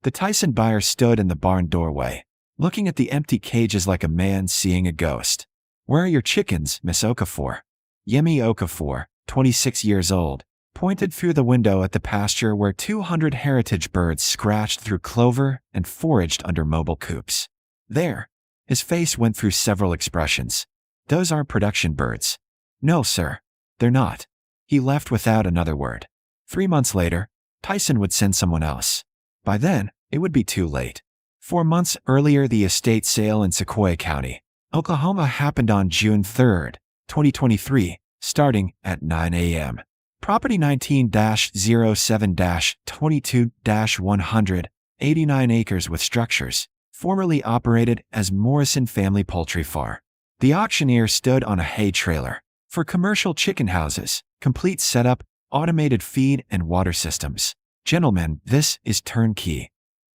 The Tyson buyer stood in the barn doorway, looking at the empty cages like a man seeing a ghost. "Where are your chickens, Miss Okafor?" Yemi Okafor, 26 years old, pointed through the window at the pasture where 200 heritage birds scratched through clover and foraged under mobile coops. "There." His face went through several expressions. "Those aren't production birds." "No, sir. They're not." He left without another word. 3 months later, Tyson would send someone else. By then, it would be too late. 4 months earlier, the estate sale in Sequoia County, Oklahoma happened on June 3, 2023, starting at 9 a.m. Property 19-07-22-100, 89 acres with structures, formerly operated as Morrison Family Poultry Farm. The auctioneer stood on a hay trailer for commercial chicken houses, complete setup, automated feed and water systems. "Gentlemen, this is turnkey."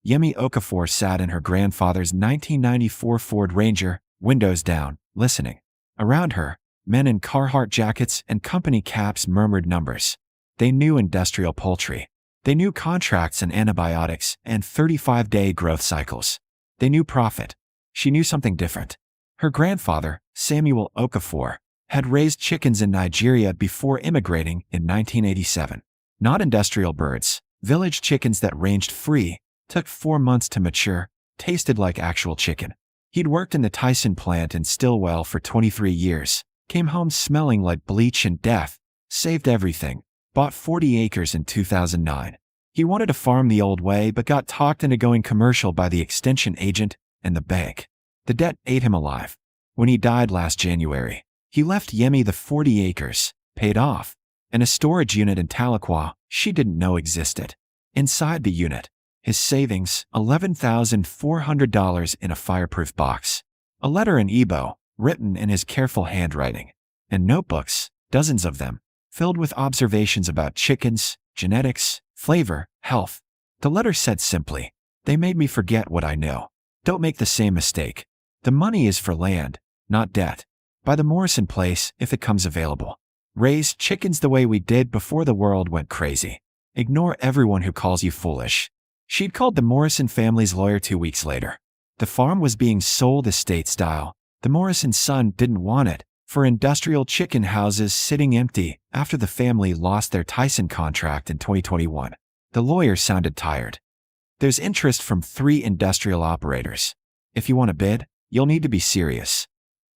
Yemi Okafor sat in her grandfather's 1994 Ford Ranger, windows down, listening. Around her, men in Carhartt jackets and company caps murmured numbers. They knew industrial poultry. They knew contracts and antibiotics and 35-day growth cycles. They knew profit. She knew something different. Her grandfather, Samuel Okafor, had raised chickens in Nigeria before immigrating in 1987. Not industrial birds, village chickens that ranged free, took 4 months to mature, tasted like actual chicken. He'd worked in the Tyson plant in Stillwell for 23 years, came home smelling like bleach and death, saved everything, bought 40 acres in 2009. He wanted to farm the old way but got talked into going commercial by the extension agent and the bank. The debt ate him alive. When he died last January, he left Yemi the 40 acres, paid off, and a storage unit in Tahlequah she didn't know existed. Inside the unit, his savings, $11,400 in a fireproof box, a letter in Igbo, written in his careful handwriting, and notebooks, dozens of them, filled with observations about chickens, genetics, flavor, health. The letter said simply, "They made me forget what I know. Don't make the same mistake. The money is for land, not debt. Buy the Morrison place if it comes available. Raise chickens the way we did before the world went crazy. Ignore everyone who calls you foolish." She'd called the Morrison family's lawyer 2 weeks later. The farm was being sold estate style. The Morrison son didn't want it, for industrial chicken houses sitting empty after the family lost their Tyson contract in 2021. The lawyer sounded tired. "There's interest from 3 industrial operators. If you want to bid, you'll need to be serious."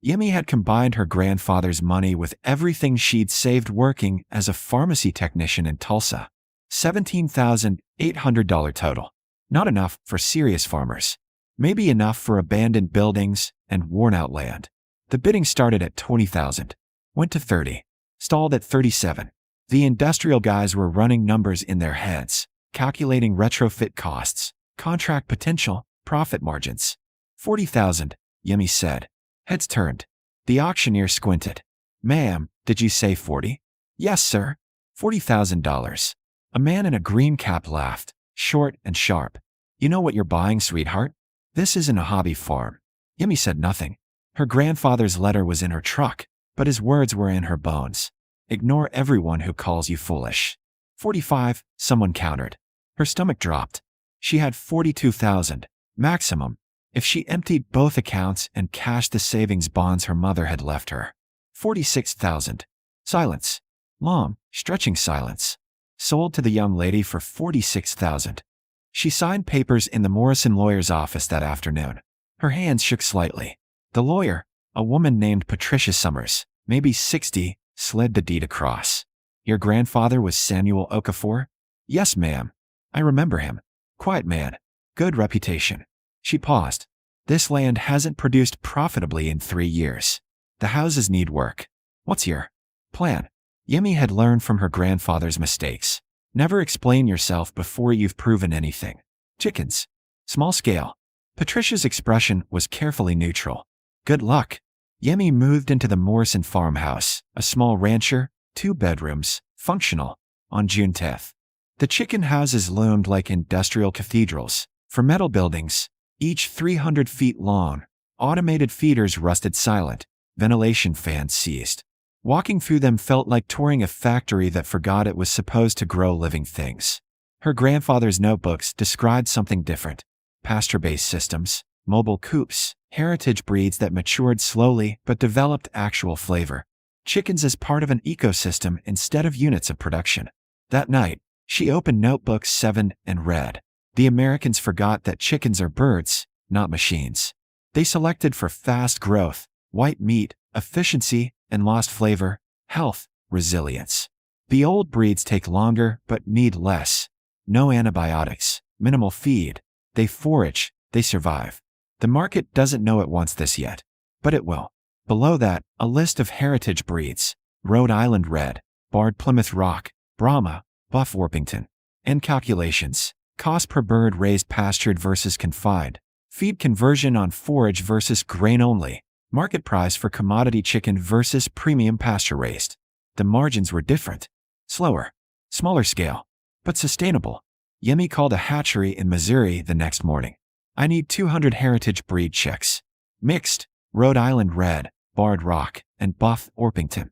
Yemi had combined her grandfather's money with everything she'd saved working as a pharmacy technician in Tulsa. $17,800 total. Not enough for serious farmers. Maybe enough for abandoned buildings and worn-out land. The bidding started at $20,000, went to $30,000, stalled at $37,000. The industrial guys were running numbers in their heads, calculating retrofit costs, contract potential, profit margins. $40,000, Yemi said. Heads turned. The auctioneer squinted. "Ma'am, did you say 40? "Yes, sir. $40,000. A man in a green cap laughed, short and sharp. "You know what you're buying, sweetheart? This isn't a hobby farm." Yemi said nothing. Her grandfather's letter was in her truck, but his words were in her bones. "Ignore everyone who calls you foolish." 45, someone countered. Her stomach dropped. She had 42,000, maximum, if she emptied both accounts and cashed the savings bonds her mother had left her. 46,000. Silence. Long, stretching silence. Sold to the young lady for 46,000. She signed papers in the Morrison lawyer's office that afternoon. Her hands shook slightly. The lawyer, a woman named Patricia Summers, maybe 60, slid the deed across. "Your grandfather was Samuel Okafor?" "Yes, ma'am. I remember him. Quiet man. Good reputation." She paused. "This land hasn't produced profitably in 3 years. The houses need work. What's your plan?" Yemi had learned from her grandfather's mistakes. Never explain yourself before you've proven anything. Chickens. Small scale. Patricia's expression was carefully neutral. "Good luck." Yemi moved into the Morrison farmhouse, a small rancher, 2 bedrooms, functional, on June 10th. The chicken houses loomed like industrial cathedrals, for metal buildings, each 300 feet long. Automated feeders rusted silent, ventilation fans ceased. Walking through them felt like touring a factory that forgot it was supposed to grow living things. Her grandfather's notebooks described something different: pasture-based systems, mobile coops, heritage breeds that matured slowly but developed actual flavor. Chickens as part of an ecosystem instead of units of production. That night, she opened Notebook 7 and read. The Americans forgot that chickens are birds, not machines. They selected for fast growth, white meat, efficiency, and lost flavor, health, resilience. The old breeds take longer but need less. No antibiotics, minimal feed. They forage, they survive. The market doesn't know it wants this yet, but it will. Below that, a list of heritage breeds: Rhode Island Red, Barred Plymouth Rock, Brahma, Buff Orpington. And calculations: cost per bird raised pastured versus confined, feed conversion on forage versus grain only, market price for commodity chicken versus premium pasture raised. The margins were different. Slower, smaller scale, but sustainable. Yemi called a hatchery in Missouri the next morning. I need 200 heritage breed chicks. Mixed, Rhode Island Red, Barred Rock, and Buff Orpington.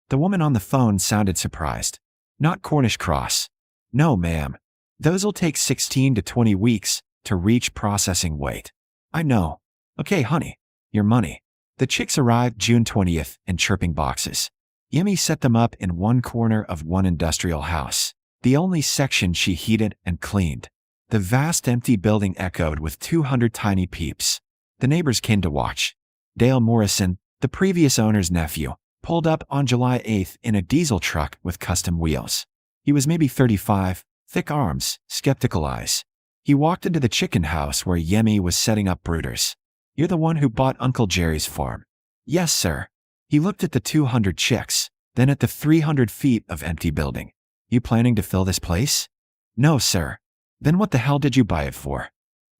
The woman on the phone sounded surprised. Not Cornish cross. No, ma'am. Those'll take 16 to 20 weeks to reach processing weight. I know. Okay, honey. Your money. The chicks arrived June 20th in chirping boxes. Yemi set them up in one corner of one industrial house, the only section she heated and cleaned. The vast empty building echoed with 200 tiny peeps. The neighbors came to watch. Dale Morrison, the previous owner's nephew, pulled up on July 8th in a diesel truck with custom wheels. He was maybe 35, thick arms, skeptical eyes. He walked into the chicken house where Yemi was setting up brooders. You're the one who bought Uncle Jerry's farm. Yes, sir. He looked at the 200 chicks, then at the 300 feet of empty building. You planning to fill this place? No, sir. Then what the hell did you buy it for?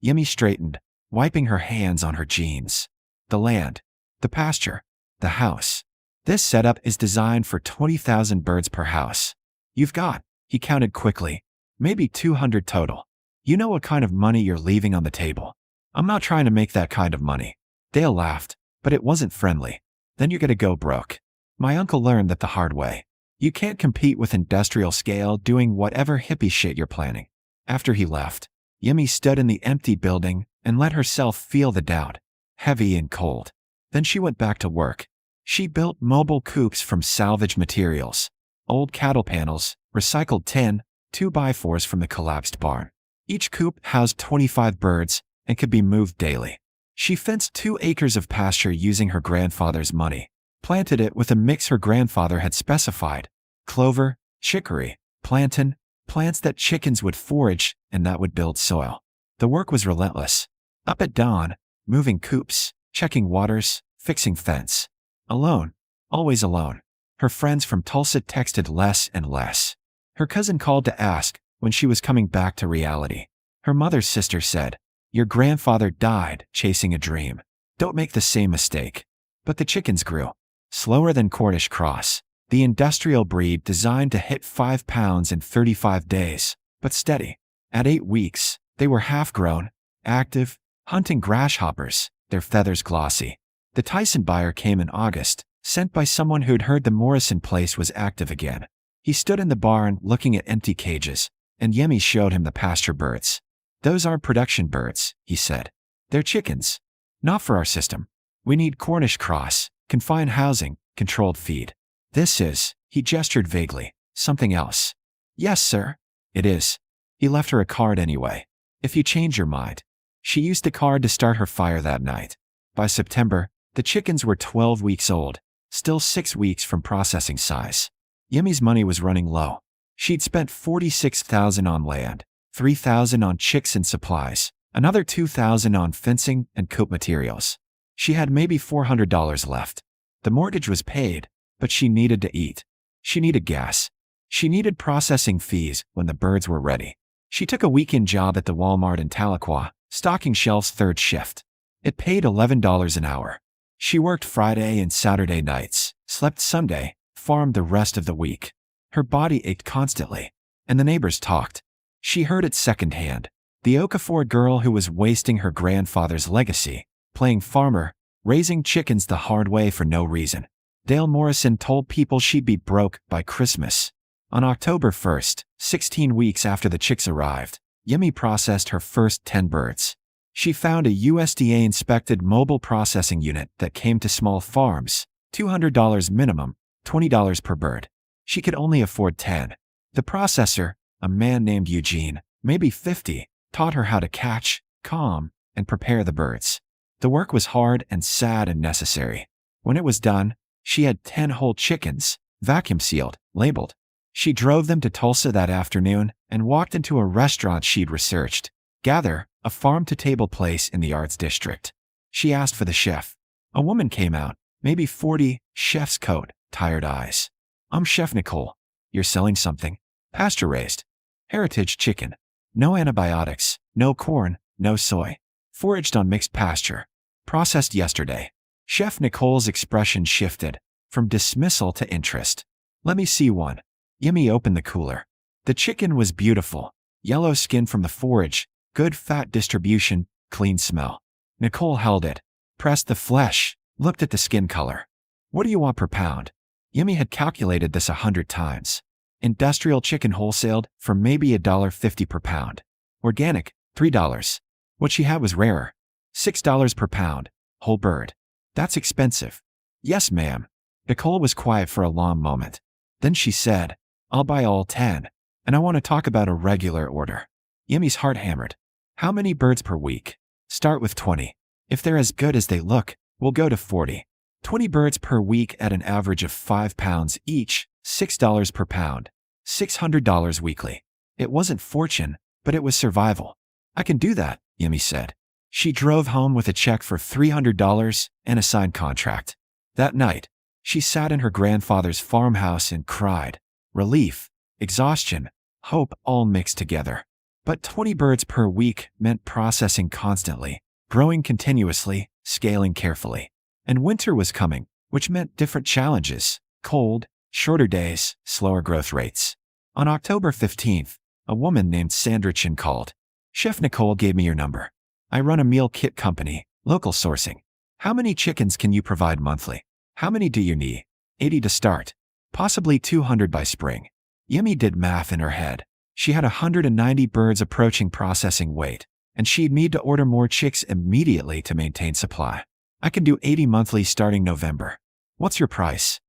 Yemi straightened, wiping her hands on her jeans. The land. The pasture. The house. This setup is designed for 20,000 birds per house. You've got, he counted quickly, maybe 200 total. You know what kind of money you're leaving on the table. I'm not trying to make that kind of money. Dale laughed, but it wasn't friendly. Then you're gonna go broke. My uncle learned that the hard way. You can't compete with industrial scale doing whatever hippie shit you're planning. After he left, Yemi stood in the empty building and let herself feel the doubt, heavy and cold. Then she went back to work. She built mobile coops from salvage materials, old cattle panels, recycled tin, 2x4s from the collapsed barn. Each coop housed 25 birds and could be moved daily. She fenced 2 acres of pasture using her grandfather's money, planted it with a mix her grandfather had specified: clover, chicory, plantain, plants that chickens would forage and that would build soil. The work was relentless. Up at dawn, moving coops, checking waters, fixing fence. Alone, always alone. Her friends from Tulsa texted less and less. Her cousin called to ask when she was coming back to reality. Her mother's sister said, "Your grandfather died chasing a dream. Don't make the same mistake." But the chickens grew. Slower than Cornish cross, the industrial breed designed to hit 5 pounds in 35 days, but steady. At 8 weeks, they were half-grown, active, hunting grasshoppers, their feathers glossy. The Tyson buyer came in August, sent by someone who'd heard the Morrison place was active again. He stood in the barn looking at empty cages, and Yemi showed him the pasture birds. "Those aren't production birds," he said. "They're chickens. Not for our system. We need Cornish cross, confined housing, controlled feed. This is," he gestured vaguely, "something else." "Yes, sir. It is." He left her a card anyway. "If you change your mind." She used the card to start her fire that night. By September, the chickens were 12 weeks old, still 6 weeks from processing size. Yemi's money was running low. She'd spent $46,000 on land, $3,000 on chicks and supplies, another $2,000 on fencing and coop materials. She had maybe $400 left. The mortgage was paid, but she needed to eat. She needed gas. She needed processing fees when the birds were ready. She took a weekend job at the Walmart in Tahlequah, stocking shelves third shift. It paid $11 an hour. She worked Friday and Saturday nights, slept Sunday, farmed the rest of the week. Her body ached constantly, and the neighbors talked. She heard it secondhand. The Okafor girl who was wasting her grandfather's legacy, playing farmer, raising chickens the hard way for no reason. Dale Morrison told people she'd be broke by Christmas. On October 1st, 16 weeks after the chicks arrived, Yemi processed her first 10 birds. She found a USDA-inspected mobile processing unit that came to small farms, $200 minimum, $20 per bird. She could only afford 10. The processor, a man named Eugene, maybe 50, taught her how to catch, calm, and prepare the birds. The work was hard and sad and necessary. When it was done, she had 10 whole chickens, vacuum-sealed, labeled. She drove them to Tulsa that afternoon and walked into a restaurant she'd researched, Gather, a farm-to-table place in the Arts District. She asked for the chef. A woman came out, maybe 40, chef's coat, tired eyes. "I'm Chef Nicole. You're selling something? Pasture-raised. Heritage chicken. No antibiotics, no corn, no soy. Foraged on mixed pasture. Processed yesterday." Chef Nicole's expression shifted from dismissal to interest. "Let me see one." Yemi opened the cooler. The chicken was beautiful. Yellow skin from the forage, good fat distribution, clean smell. Nicole held it, pressed the flesh, looked at the skin color. "What do you want per pound?" Yemi had calculated this 100 times. Industrial chicken wholesaled for maybe $1.50 per pound. Organic, $3. What she had was rarer. $6 per pound, whole bird. "That's expensive." "Yes, ma'am." Nicole was quiet for a long moment. Then she said, "I'll buy all 10, and I want to talk about a regular order." Yemi's heart hammered. "How many birds per week?" "Start with 20. If they're as good as they look, we'll go to 40. 20 birds per week at an average of 5 pounds each, $6 per pound. $600 weekly." It wasn't fortune, but it was survival. "I can do that," Yemi said. She drove home with a check for $300 and a signed contract. That night, she sat in her grandfather's farmhouse and cried. Relief, exhaustion, hope all mixed together. But 20 birds per week meant processing constantly, growing continuously, scaling carefully. And winter was coming, which meant different challenges: cold, shorter days, slower growth rates. On October 15th, a woman named Sandra Chin called. "Chef Nicole gave me your number. I run a meal kit company, local sourcing. How many chickens can you provide monthly? How many do you need?" 80 to start. Possibly 200 by spring. Yemi did math in her head. She had 190 birds approaching processing weight, and she'd need to order more chicks immediately to maintain supply. "I can do 80 monthly starting November. What's your price?"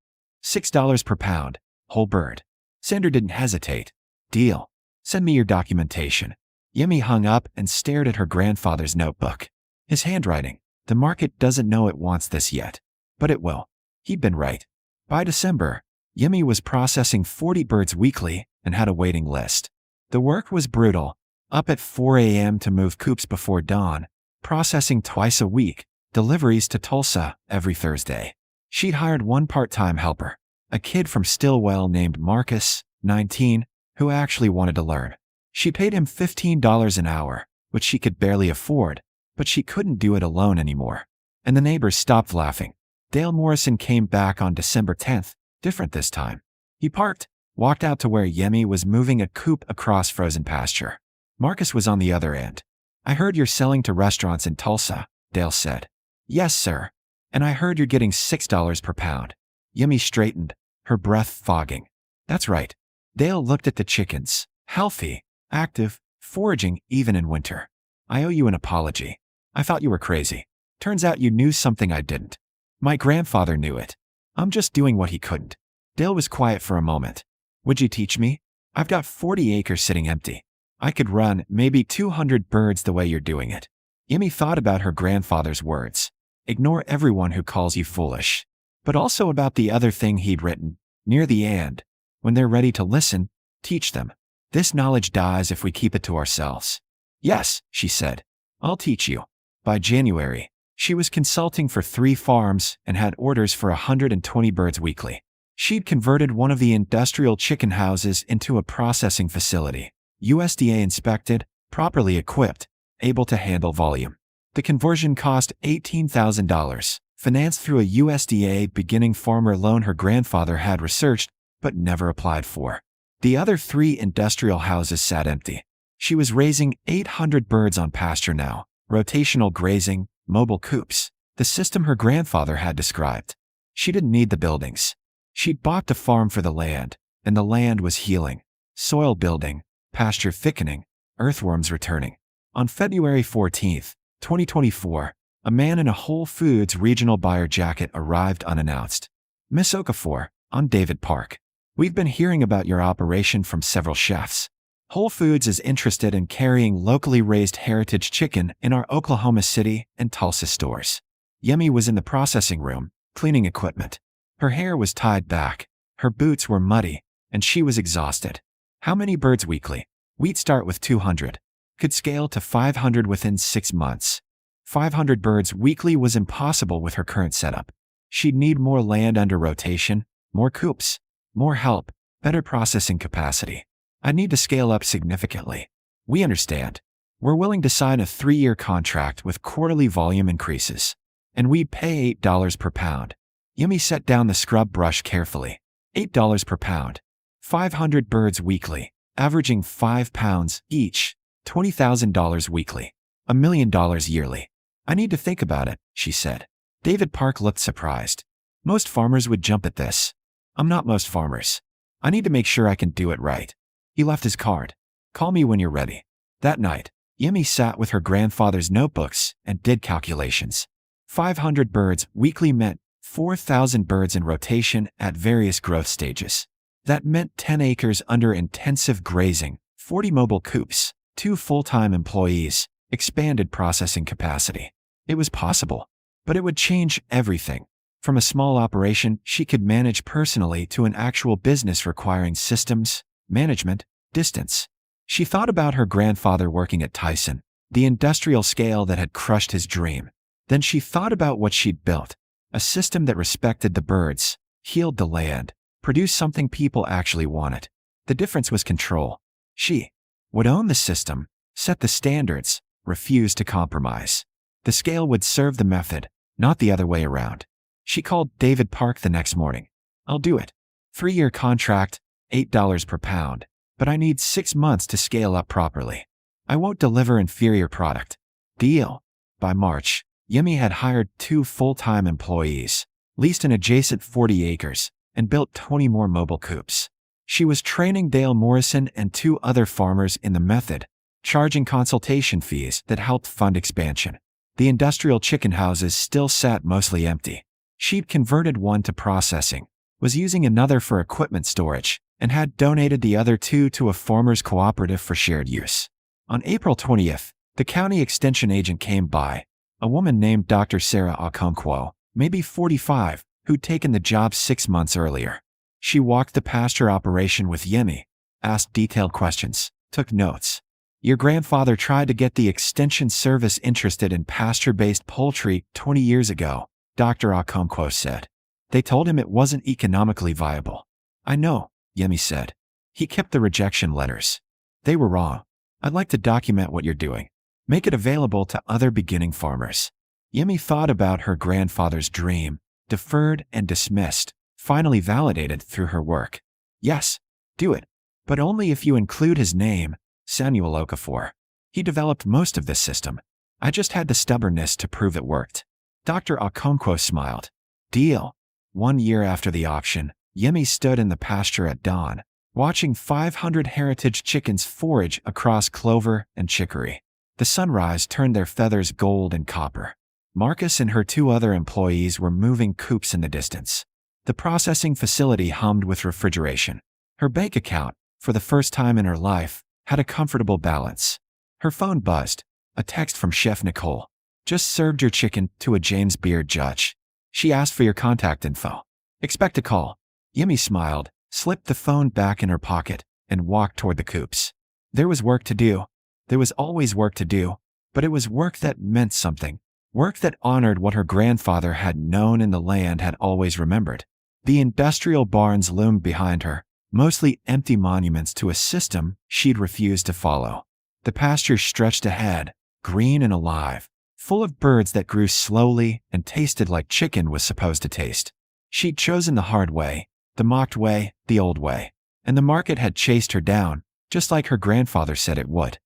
$6 per pound, whole bird. Sandra didn't hesitate. "Deal. Send me your documentation." Yemi hung up and stared at her grandfather's notebook. His handwriting. The market doesn't know it wants this yet. But it will. He'd been right. By December, Yemi was processing 40 birds weekly and had a waiting list. The work was brutal. Up at 4 a.m. to move coops before dawn, processing twice a week, deliveries to Tulsa every Thursday. She'd hired one part-time helper, a kid from Stillwell named Marcus, 19, who actually wanted to learn. She paid him $15 an hour, which she could barely afford, but she couldn't do it alone anymore. And the neighbors stopped laughing. Dale Morrison came back on December 10th, different this time. He parked, walked out to where Yemi was moving a coop across frozen pasture. Marcus was on the other end. "I heard you're selling to restaurants in Tulsa," Dale said. "Yes, sir. And I heard you're getting $6 per pound." Yemi straightened, her breath fogging. "That's right." Dale looked at the chickens. "Healthy, active, foraging even in winter. I owe you an apology. I thought you were crazy. Turns out you knew something I didn't. My grandfather knew it. I'm just doing what he couldn't." Dale was quiet for a moment. "Would you teach me? I've got 40 acres sitting empty. I could run maybe 200 birds the way you're doing it." Yemi thought about her grandfather's words. Ignore everyone who calls you foolish. But also about the other thing he'd written, near the end. When they're ready to listen, teach them. This knowledge dies if we keep it to ourselves. "Yes," she said. "I'll teach you." By January, she was consulting for 3 farms and had orders for 120 birds weekly. She'd converted one of the industrial chicken houses into a processing facility, USDA inspected, properly equipped, able to handle volume. The conversion cost $18,000, financed through a USDA beginning farmer loan her grandfather had researched but never applied for. The other 3 industrial houses sat empty. She was raising 800 birds on pasture now, rotational grazing, mobile coops, the system her grandfather had described. She didn't need the buildings. She'd bought the farm for the land, and the land was healing. Soil building, pasture thickening, earthworms returning. On February 14, 2024, a man in a Whole Foods regional buyer jacket arrived unannounced. "Miss Okafor, I'm David Park. We've been hearing about your operation from several chefs. Whole Foods is interested in carrying locally raised heritage chicken in our Oklahoma City and Tulsa stores." Yemi was in the processing room, cleaning equipment. Her hair was tied back, her boots were muddy, and she was exhausted. "How many birds weekly?" "We'd start with 200. Could scale to 500 within 6 months. 500 birds weekly was impossible with her current setup. She'd need more land under rotation, more coops, more help, better processing capacity. I need to scale up significantly. We understand. We're willing to sign a 3-year contract with quarterly volume increases. And we'd pay $8 per pound." Yemi set down the scrub brush carefully. $8 per pound. 500 birds weekly, averaging 5 pounds each, $20,000 weekly. $1 million yearly. "I need to think about it," she said. David Park looked surprised. "Most farmers would jump at this. I'm not most farmers. I need to make sure I can do it right." He left his card. "Call me when you're ready." That night, Yemi sat with her grandfather's notebooks and did calculations. 500 birds weekly meant 4,000 birds in rotation at various growth stages. That meant 10 acres under intensive grazing, 40 mobile coops, 2 full-time employees, expanded processing capacity. It was possible, but it would change everything. From a small operation she could manage personally to an actual business requiring systems, management, distance. She thought about her grandfather working at Tyson, the industrial scale that had crushed his dream. Then she thought about what she'd built, a system that respected the birds, healed the land, produced something people actually wanted. The difference was control. She would own the system, set the standards, refuse to compromise. The scale would serve the method, not the other way around. She called David Park the next morning. "I'll do it. 3-year contract, $8 per pound, but I need 6 months to scale up properly. I won't deliver inferior product." Deal. By March, Yemi had hired 2 full-time employees, leased an adjacent 40 acres, and built 20 more mobile coops. She was training Dale Morrison and 2 other farmers in the method, charging consultation fees that helped fund expansion. The industrial chicken houses still sat mostly empty. She'd converted one to processing, was using another for equipment storage, and had donated the other 2 to a farmers' cooperative for shared use. On April 20th, the county extension agent came by, a woman named Dr. Sarah Okonkwo, maybe 45, who'd taken the job 6 months earlier. She walked the pasture operation with Yemi, asked detailed questions, took notes. "Your grandfather tried to get the extension service interested in pasture-based poultry 20 years ago," Dr. Okonkwo said. "They told him it wasn't economically viable." "I know," Yemi said. "He kept the rejection letters. They were wrong. I'd like to document what you're doing. Make it available to other beginning farmers." Yemi thought about her grandfather's dream, deferred and dismissed, finally validated through her work. "Yes, do it. But only if you include his name, Samuel Okafor. He developed most of this system. I just had the stubbornness to prove it worked." Dr. Okonkwo smiled. Deal. 1 year after the auction, Yemi stood in the pasture at dawn, watching 500 heritage chickens forage across clover and chicory. The sunrise turned their feathers gold and copper. Marcus and her 2 other employees were moving coops in the distance. The processing facility hummed with refrigeration. Her bank account, for the first time in her life, had a comfortable balance. Her phone buzzed. A text from Chef Nicole. "Just served your chicken to a James Beard judge. She asked for your contact info. Expect a call." Yemi smiled, slipped the phone back in her pocket, and walked toward the coops. There was work to do. There was always work to do, but it was work that meant something. Work that honored what her grandfather had known and the land had always remembered. The industrial barns loomed behind her, mostly empty monuments to a system she'd refused to follow. The pasture stretched ahead, green and alive, full of birds that grew slowly and tasted like chicken was supposed to taste. She'd chosen the hard way, the mocked way, the old way, and the market had chased her down, just like her grandfather said it would.